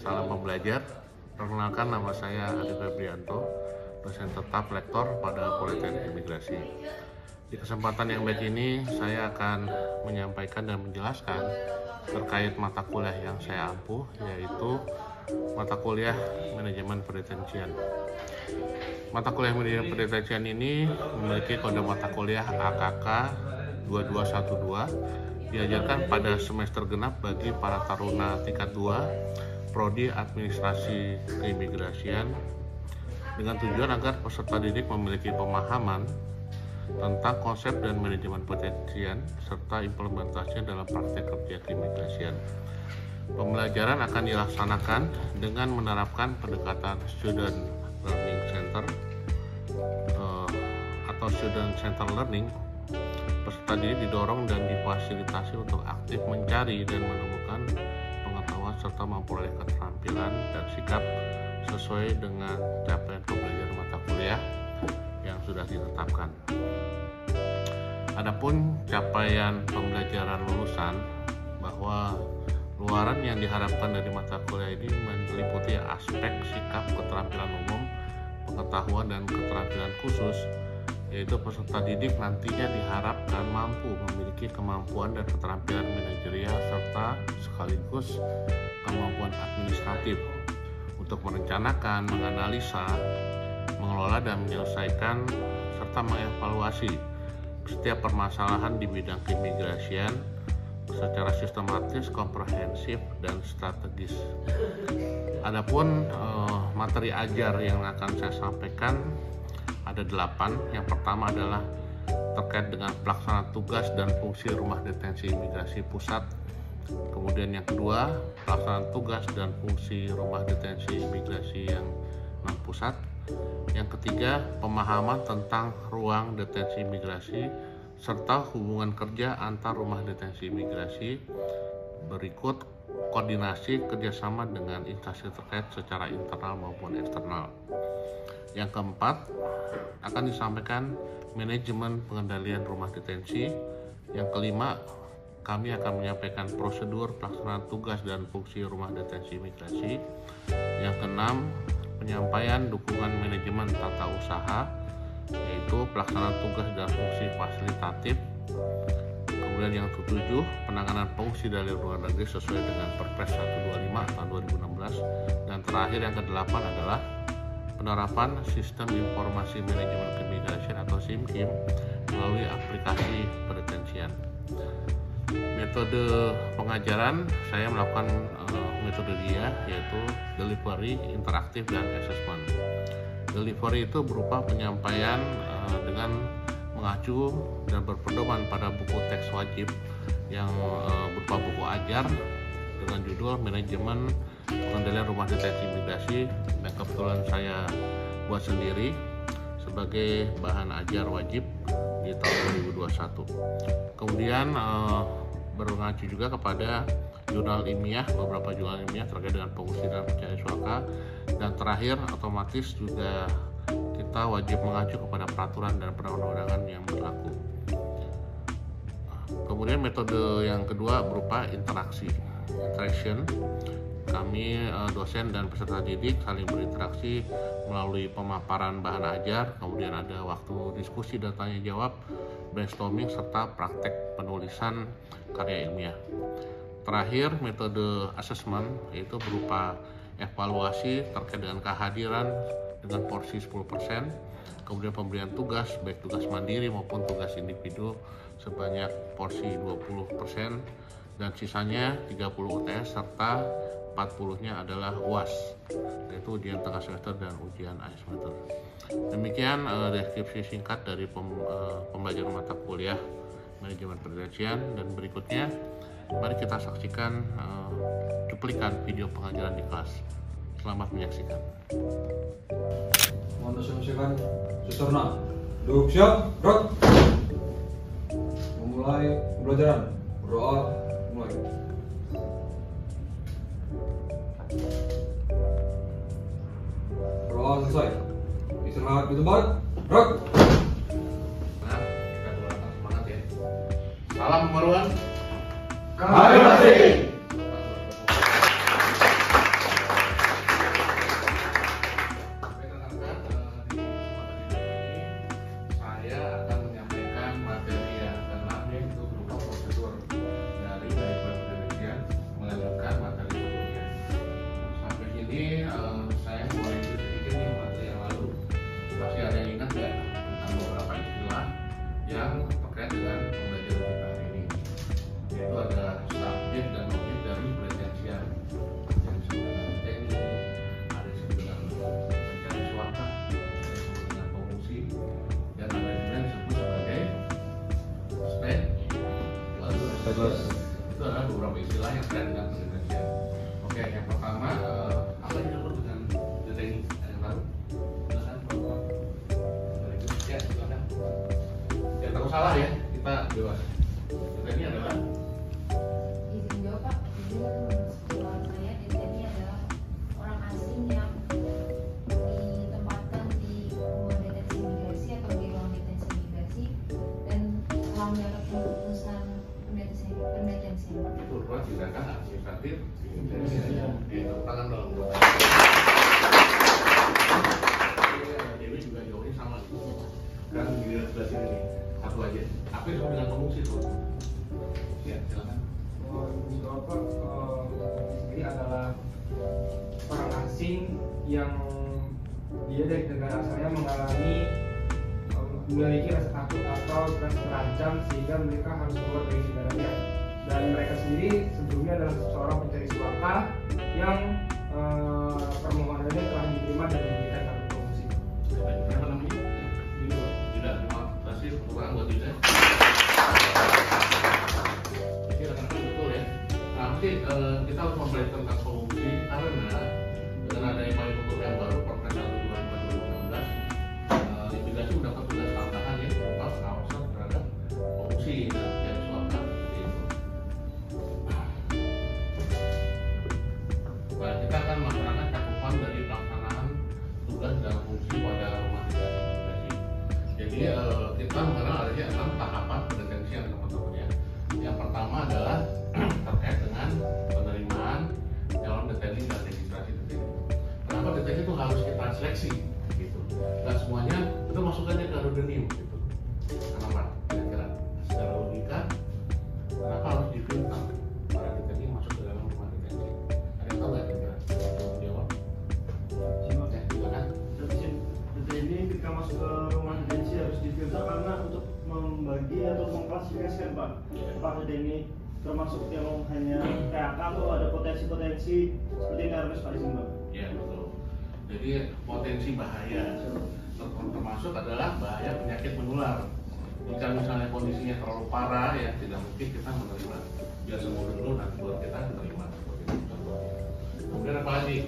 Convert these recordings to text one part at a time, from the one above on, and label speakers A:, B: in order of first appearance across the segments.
A: salam pembelajar. Perkenalkan, nama saya Adi Febrianto, dosen tetap lektor pada Politeknik Imigrasi. Di kesempatan yang baik ini, saya akan menyampaikan dan menjelaskan terkait mata kuliah yang saya ampuh, yaitu mata kuliah Manajemen Pendetensian. Mata kuliah Manajemen Pendetensian ini memiliki kode mata kuliah AKK 2212, diajarkan pada semester genap bagi para taruna tingkat 2 Prodi Administrasi Keimigrasian, dengan tujuan agar peserta didik memiliki pemahaman tentang konsep dan manajemen pendetensian serta implementasinya dalam praktek kerja keimigrasian. Pembelajaran akan dilaksanakan dengan menerapkan pendekatan Student Learning Center atau Student Center Learning. Peserta didik didorong dan difasilitasi untuk aktif mencari dan menemukan pengetahuan serta memperoleh keterampilan dan sikap sesuai dengan capaian pembelajaran mata kuliah yang sudah ditetapkan. Adapun capaian pembelajaran lulusan, bahwa luaran yang diharapkan dari mata kuliah ini meliputi aspek sikap, keterampilan umum, pengetahuan dan keterampilan khusus, yaitu peserta didik nantinya diharapkan mampu memiliki kemampuan dan keterampilan manajerial serta sekaligus kemampuan administratif untuk merencanakan, menganalisa, mengelola dan menyelesaikan serta mengevaluasi setiap permasalahan di bidang keimigrasian secara sistematis, komprehensif, dan strategis. Adapun materi ajar yang akan saya sampaikan ada 8. Yang pertama adalah terkait dengan pelaksanaan tugas dan fungsi Rumah Detensi Imigrasi Pusat. Kemudian yang kedua, pelaksanaan tugas dan fungsi Rumah Detensi Imigrasi yang non-pusat. Yang ketiga, pemahaman tentang ruang detensi imigrasi serta hubungan kerja antar rumah detensi imigrasi. Berikut koordinasi kerjasama dengan instansi terkait secara internal maupun eksternal. Yang keempat, akan disampaikan manajemen pengendalian rumah detensi. Yang kelima, kami akan menyampaikan prosedur pelaksanaan tugas dan fungsi rumah detensi imigrasi. Yang keenam, penyampaian dukungan manajemen tata usaha, yaitu pelaksanaan tugas dan fungsi fasilitatif. Kemudian yang ketujuh, penanganan pengungsi dari luar negeri sesuai dengan Perpres 125 tahun 2016. Dan terakhir yang kedelapan adalah penerapan Sistem Informasi Manajemen Keimigrasian atau SIMKIM melalui aplikasi pendetensian. Metode pengajaran, saya melakukan metode dia, yaitu delivery, interaktif, dan assessment. Delivery itu berupa penyampaian dengan mengacu dan berpedoman pada buku teks wajib yang berupa buku ajar dengan judul Manajemen Pengendalian Rumah Detensi Imigrasi, yang kebetulan saya buat sendiri sebagai bahan ajar wajib di tahun 2021. Kemudian mengacu juga kepada jurnal ilmiah, beberapa jurnal ilmiah terkait dengan pengungsi dan pencari suaka. Dan terakhir, otomatis juga kita wajib mengacu kepada peraturan dan perundang-undangan yang berlaku. Kemudian metode yang kedua berupa interaction. Kami dosen dan peserta didik saling berinteraksi melalui pemaparan bahan ajar, kemudian ada waktu diskusi dan tanya jawab, brainstorming, serta praktek penulisan karya ilmiah. Terakhir, metode assessment, yaitu berupa evaluasi terkait dengan kehadiran dengan porsi 10%, kemudian pemberian tugas, baik tugas mandiri maupun tugas individu sebanyak porsi 20%, dan sisanya 30 UTS serta 40-nya adalah UAS, yaitu ujian tengah semester dan ujian akhir semester. Demikian deskripsi singkat dari pembelajaran mata kuliah Manajemen Pendetensian, dan berikutnya mari kita saksikan cuplikan video pengajaran di kelas. Selamat menyaksikan.
B: Mohon disaksikan Susterna. Duduk siap, gerak. Memulai pembelajaran. Berdoa, mulai. Berdoa selesai. Istirahat di tempat. Gerak.
A: Nah, kita doakan semangat ya. Salam pembaruan.
B: Kami masih.
A: yang terkait dengan pembelajaran kita hari ini, yaitu ada subjek dan objek dari pretensian yang disebut dengan TNI, ada disebut dengan pencari suaka, ada disebut dengan pengungsi, dan ada juga yang disebut sebagai stateless. Itu adalah beberapa istilah yang terkait dengan pretensian. Oke, yang pertama apa yang disebut dengan TNI? Ada yang tahu? Silakan, Bapak. Ya, silakan. Ya, takut salah ya, kita bebas. TNI adalah
C: Izin jawab Pak, ini menurut saya DTNI adalah orang asing yang ditempatkan di ruang detensi imigrasi atau di ruang detensi imigrasi dan telah mendapat keputusan pendetensian.
A: itu ruang tindakan administratif. Itu tangan dong. Dewi juga jawabnya sama. Kan di sebelah sini nih, satu aja. Apa yang disebut dengan pengungsi tuh? Ya, silakan.
D: Bapak sendiri adalah orang asing yang dia dari negara asalnya mengalami memiliki rasa takut atau terancam sehingga mereka harus keluar dari negaranya, dan mereka sendiri sebelumnya adalah seorang pencari suaka yang permohonannya telah diterima dan diberikan kartu pengungsi.
A: Apa namanya? Tidak, terima kasih kurang buat Yuda. Jadi rekan-rekan betul ya. Nah, mesti kita harus mempelajari tentang pengungsi karena dengan adanya payung hukum yang baru Perpres 1/2016, imigrasi mendapat tugas tambahan ya berupa pengawasan terhadap pengungsi dan pencari suaka seperti itu. Nah, kita akan melaksanakan cakupan dari pelaksanaan tugas dalam fungsi pada rumah detensi imigrasi. Jadi kita mengenal adanya 6 tahapan pendetensian teman-teman ya. Yang pertama adalah terkait dengan penerimaan calon deteni dan registrasi deteni. Kenapa deteni itu harus kita seleksi gitu? Dan semuanya itu masukkannya ke Rudenim gitu. Kenapa? Kira-kira secara logika kenapa harus difilter para deteni masuk ke dalam rumah detensi? Ada yang tahu nggak kira-kira? Jawab. Ya, silakan.
E: Ini ketika masuk ke rumah detensi harus difilter karena untuk membagi atau mengklasifikasikan Pak, apakah ini termasuk yang hanya PHK atau ada potensi-potensi seperti teroris Pak di sini Pak?
A: Ya betul. Jadi potensi bahaya termasuk adalah bahaya penyakit menular. Jika misalnya kondisinya terlalu parah ya tidak mungkin kita menerima. Biar sembuh dulu nanti baru kita menerima seperti itu contohnya. Kemudian apa lagi?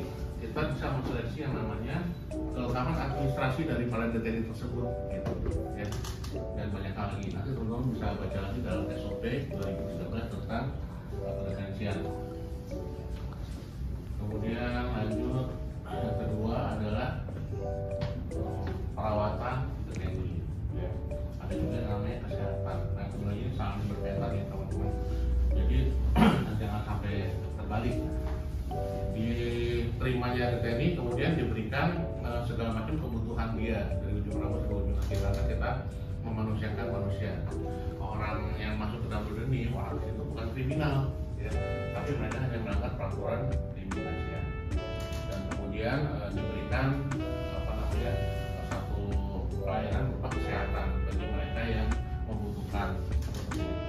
A: Kita bisa menseleksi yang namanya kelengkapan administrasi dari para deteni tersebut gitu ya. Dan banyak hal lagi. Nanti teman-teman bisa baca lagi dalam SOP 2013 tentang pendetensian. Kemudian lanjut, yang kedua adalah perawatan deteni ya. Ada juga yang namanya kesehatan. Nah sebenarnya ini sangat berkaitan ya teman-teman. Jadi jangan sampai terbalik. Diterimanya deteni kemudian diberikan segala macam kebutuhan dia dari ujung rambut ke ujung kaki karena kita memanusiakan manusia. Orang yang masuk ke dalam Rudenim, orang itu bukan kriminal ya, tapi mereka hanya melanggar peraturan keimigrasian. Dan kemudian diberikan satu pelayanan berupa kesehatan bagi mereka yang membutuhkan seperti itu.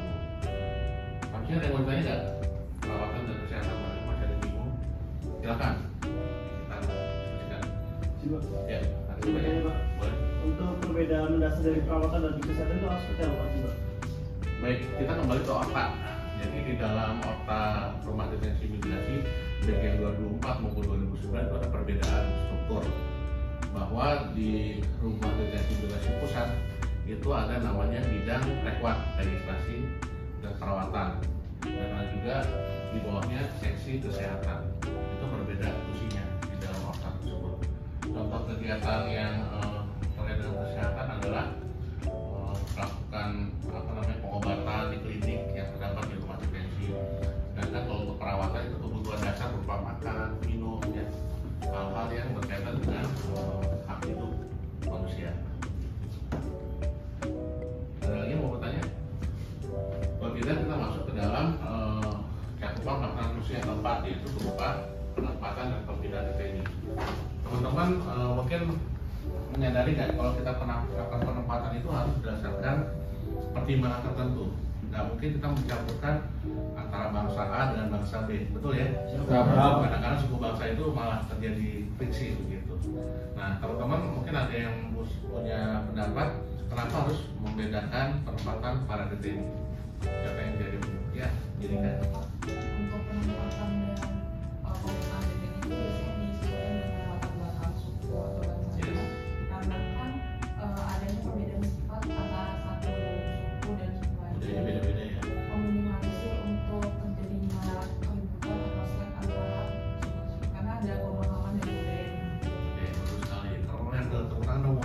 A: Maksudnya ada yang mau tanya nggak? Perawatan dan kesehatan mereka masih ada bingung? Silakan. Kita diskusikan. Ya, nanti banyak.
E: Pak.
A: Boleh.
E: Untuk perbedaan mendasar dari perawatan dan kesehatan itu seperti apa Pak?
A: Baik, kita kembali ke ORTA. Jadi di dalam ORTA Rumah Detensi Imigrasi baik yang 2004 maupun 2009 itu ada perbedaan struktur. Bahwa di Rumah Detensi Imigrasi Pusat itu ada namanya bidang rekwat, registrasi dan perawatan. Dan ada juga di bawahnya seksi kesehatan. Itu berbeda fungsinya di dalam ORTA tersebut. Contoh kegiatan yang terkait dengan kesehatan adalah melakukan pengobatan di klinik yang terdapat di rumah detensi. Dan kan kalau untuk perawatan itu kebutuhan dasar berupa makan, minum, ya, hal-hal yang berkaitan dengan hak hidup manusia. Ada lagi yang mau bertanya? Kalau tidak kita masuk ke dalam cakupan pelaksanaan fungsi yang keempat, yaitu berupa penempatan dan pemindahan deteni. Teman-teman mungkin menyadari nggak kalau kita penempatan itu harus berdasarkan pertimbangan tertentu. Nggak mungkin kita mencampurkan antara bangsa A dengan bangsa B, betul ya? Kadang-kadang suku bangsa itu malah terjadi friksi begitu. Nah, teman-teman mungkin ada yang punya pendapat kenapa harus membedakan penempatan para DTNI? Siapa yang jadi? Ya, jadi kan?
C: Untuk penempatan dan penggunaan DTNI itu biasanya disesuaikan dengan latar belakang suku atau bangsa. Karena kan adanya perbedaan sifat antara satu suku dan suku lain.
A: Jadi beda-beda ya.
C: Meminimalisir untuk terjadinya keributan atau konflik antara suku karena ada pemahaman dan budaya.
A: Oke, bagus sekali. Kalau yang tepuk tangan dong.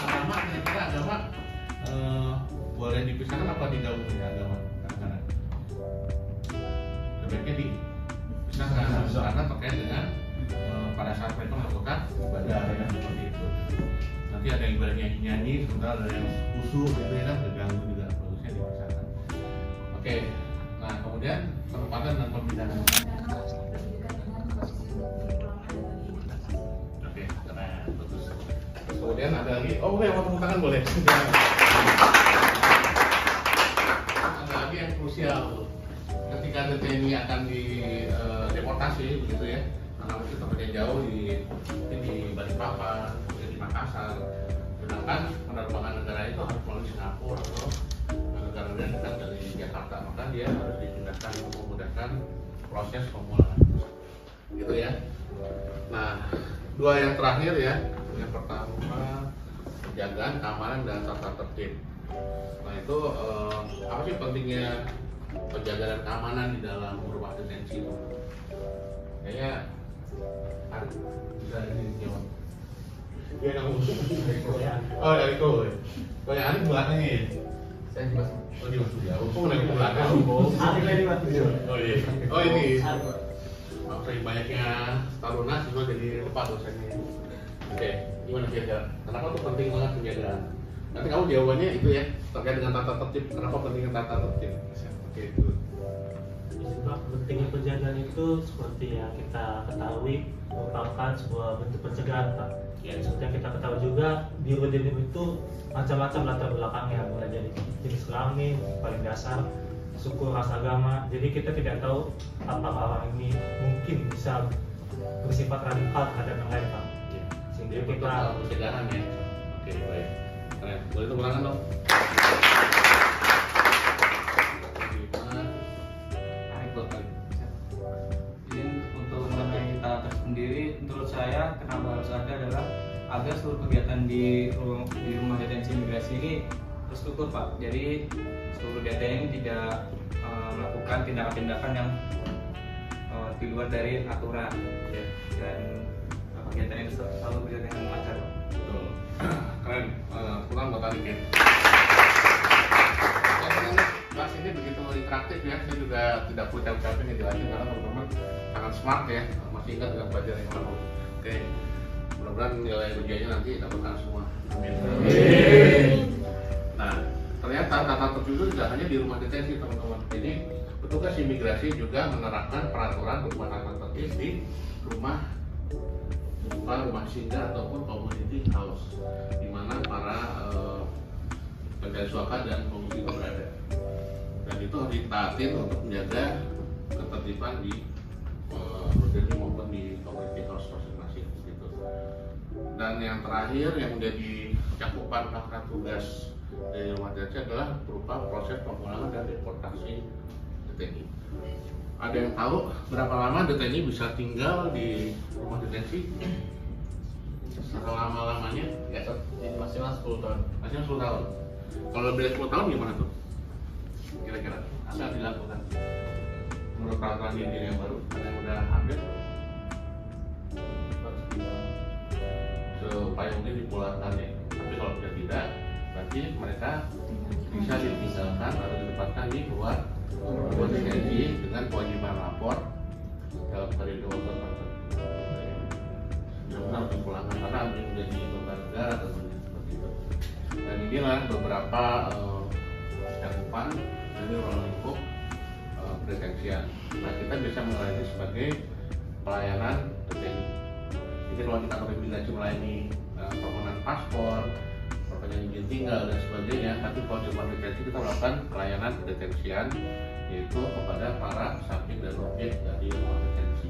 A: Agama, kira-kira agama boleh dipisahkan apa digabung ya agama kadang-kadang? Sebaiknya dipisahkan karena terkait dengan pada saat mereka melakukan ibadah ya, seperti itu. Nanti ada yang ibadahnya nyanyi, sementara ada yang khusyuk gitu ya kan, terganggu juga, bagusnya dipisahkan. Oke, nah kemudian penempatan dan pemindahan. Oke, keren, bagus. Terus kemudian ada lagi, oh boleh mau tepuk tangan boleh. Ada lagi yang krusial ketika DTNI akan dideportasi begitu ya, karena mungkin tempatnya jauh di Balikpapan, di Makassar. Sedangkan penerbangan negara itu harus melalui Singapura atau negara-negara dekat dari Jakarta, maka dia harus dipindahkan untuk memudahkan proses pemulangan, gitu ya. Nah, dua yang terakhir ya, yang pertama penjagaan keamanan dan tata tertib. Nah itu apa sih pentingnya penjagaan dan keamanan di dalam rumah detensi itu? Kayaknya bisa dijawab. Ya kamu. Oh dari kau. Kau yang ada belakangnya ya? Saya di Mas. Oh di Mas jauh. Kau lagi belakang.
E: Ada lagi Mas.
A: Oh iya. Oh ini. Maksudnya banyaknya taruna sehingga jadi lupa dosennya. Oke, gimana kira-kira? Kenapa tuh penting banget penjagaan? Nanti kamu jawabannya itu ya, terkait dengan tata tertib. Kenapa pentingnya tata tertib? Oke itu.
F: Sebab pentingnya penjagaan itu seperti yang kita ketahui merupakan sebuah bentuk pencegahan, Pak. Ya, seperti yang kita ketahui juga di Udim itu macam-macam latar belakangnya, mulai dari jenis kelamin, paling dasar, suku, ras, agama. Jadi kita tidak tahu apakah orang ini mungkin bisa bersifat radikal terhadap yang lain, Pak. Sehingga
A: Jadi
F: kita
A: pencegahan ya. Oke baik. Keren. Boleh tepuk tangan dong.
B: Jadi untuk mengenai tata sendiri, menurut saya kenapa harus ada adalah agar seluruh kegiatan di rumah detensi imigrasi ini terstruktur, Pak. Jadi seluruh DTNI tidak melakukan tindakan-tindakan yang di luar dari aturan ya. Dan kegiatan ini selalu berjalan dengan lancar.
A: Betul. Keren. Pulang buat tadi ya. Kelas ini begitu interaktif ya. Saya juga tidak perlu capek-capek ngejelasin karena teman-teman sangat smart ya. Masih ingat dengan pelajaran yang lalu. Oke. Mudah-mudahan nilai ujiannya nanti dapatkan semua. Amin. Nah, ternyata tata tertib itu tidak hanya di rumah detensi teman-teman. Jadi petugas imigrasi juga menerapkan peraturan berupa tata tertib di rumah singgah ataupun community house, di mana para pencari suaka dan pengungsi itu berada. Dan itu harus ditaatin untuk menjaga ketertiban di detensi maupun di community house masing-masing gitu. Dan yang terakhir yang menjadi cakupan pelaksana tugas dari rumah detensi adalah berupa proses pemulangan dan deportasi DTNI. Ada yang tahu berapa lama DTNI bisa tinggal di rumah detensi? Selama-lamanya? Ya, maksimal 10 tahun. Maksimal 10 tahun. Kalau lebih dari 10 tahun gimana tuh? Kira-kira apa yang dilakukan? Menurut peraturan di India yang baru, ada yang udah update? Supaya mungkin dipulangkan ya. Tapi kalau sudah tidak, berarti mereka bisa ditinggalkan atau ditempatkan di luar rumah detensi dengan kewajiban lapor dalam periode waktu tertentu. Benar-benar dipulangkan karena menjadi beban negara tentunya seperti itu. Dan inilah beberapa cakupan dari ruang lingkup detensian. Nah, kita bisa mengenai sebagai pelayanan DTNI. Jadi kalau kita imigrasi melayani permohonan paspor, misalnya izin tinggal dan sebagainya. Tapi kalau cuma detensi kita melakukan pelayanan detensian, yaitu kepada para subjek dan objek dari rumah detensi.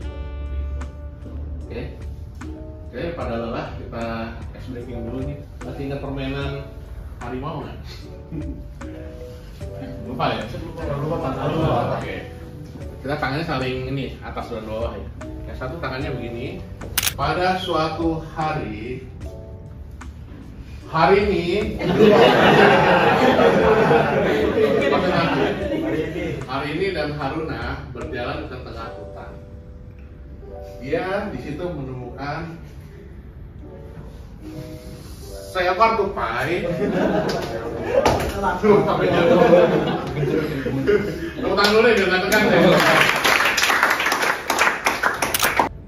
A: Oke, pada lelah kita ice breaking dulu nih. Masih ingat permainan harimau nggak? Lupa ya? Lupa. Oke. Kita tangannya saling ini atas dan bawah ya. Yang satu tangannya begini. Pada suatu hari ini dan Haruna berjalan ke tengah hutan. Dia di situ menemukan seekor tupai. Tepuk tangan dulu biar nggak tegang saya.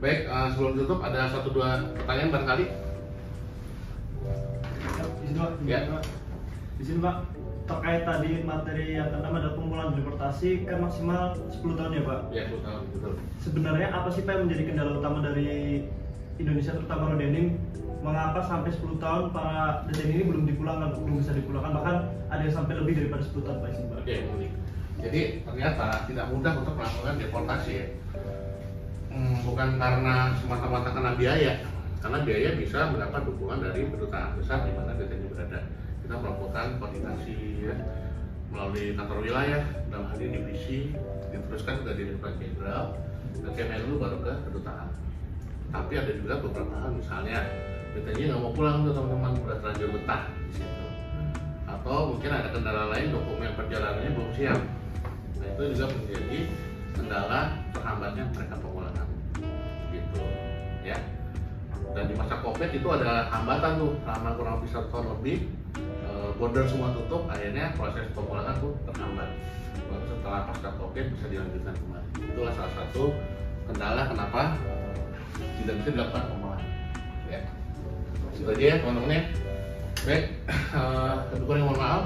A: Baik, sebelum tutup ada 1-2 pertanyaan barangkali.
E: Ya. Di sini Pak, terkait tadi materi yang pertama adalah pemulaan deportasi kan maksimal 10 tahun ya Pak?
A: Ya, 10 tahun, betul.
E: Sebenarnya apa sih Pak yang menjadi kendala utama dari Indonesia terutama Rodenim? Mengapa sampai 10 tahun para detensi ini belum bisa dipulangkan, bahkan ada yang sampai lebih daripada 10 tahun Pak Isin Pak?
A: Oke, unik. Jadi ternyata tidak mudah untuk melakukan deportasi ya. Bukan karena semata-mata karena biaya, karena biaya bisa mendapat dukungan dari kedutaan besar di mana detensi berada. Kita melakukan koordinasi ya, melalui kantor wilayah, dalam hal ini divisi, diteruskan ke Direktorat Jenderal, ke Kemenlu baru ke kedutaan. Tapi ada juga beberapa hal, misalnya detensi nggak mau pulang tuh teman-teman, udah terlanjur betah di situ. Atau mungkin ada kendala lain, dokumen perjalanannya belum siap. Nah itu juga menjadi kendala terhambatnya mereka pemulangan, gitu ya. Dan di masa COVID itu ada hambatan tuh, selama kurang lebih 1 tahun lebih, border semua tutup, akhirnya proses pemulangan tuh terhambat. Baru setelah pasca COVID bisa dilanjutkan kembali. Itulah salah satu kendala kenapa tidak bisa dilakukan pemulangan. Ya, itu aja ya teman-teman ya. Baik, kurang mohon maaf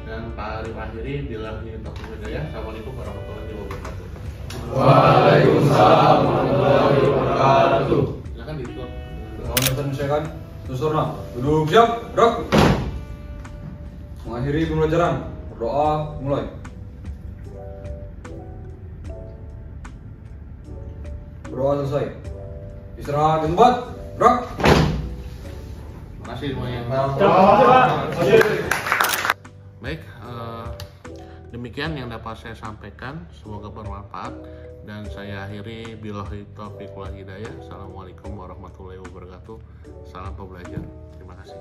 A: dan Pak Arif akhiri bila ini untuk hidayah. Assalamualaikum warahmatullahi wabarakatuh.
G: Waalaikumsalam warahmatullahi wabarakatuh.
A: Silakan ditutup.
G: Mohon dipersilakan. Susurna, duduk siap, gerak. Mengakhiri pembelajaran, berdoa mulai. Berdoa selesai. Istirahat di tempat, gerak.
A: Terima kasih semuanya. Baik, demikian yang dapat saya sampaikan. Semoga bermanfaat dan saya akhiri billahi taufiq wal hidayah. Assalamualaikum warahmatullahi wabarakatuh. Salam pembelajar. Terima kasih.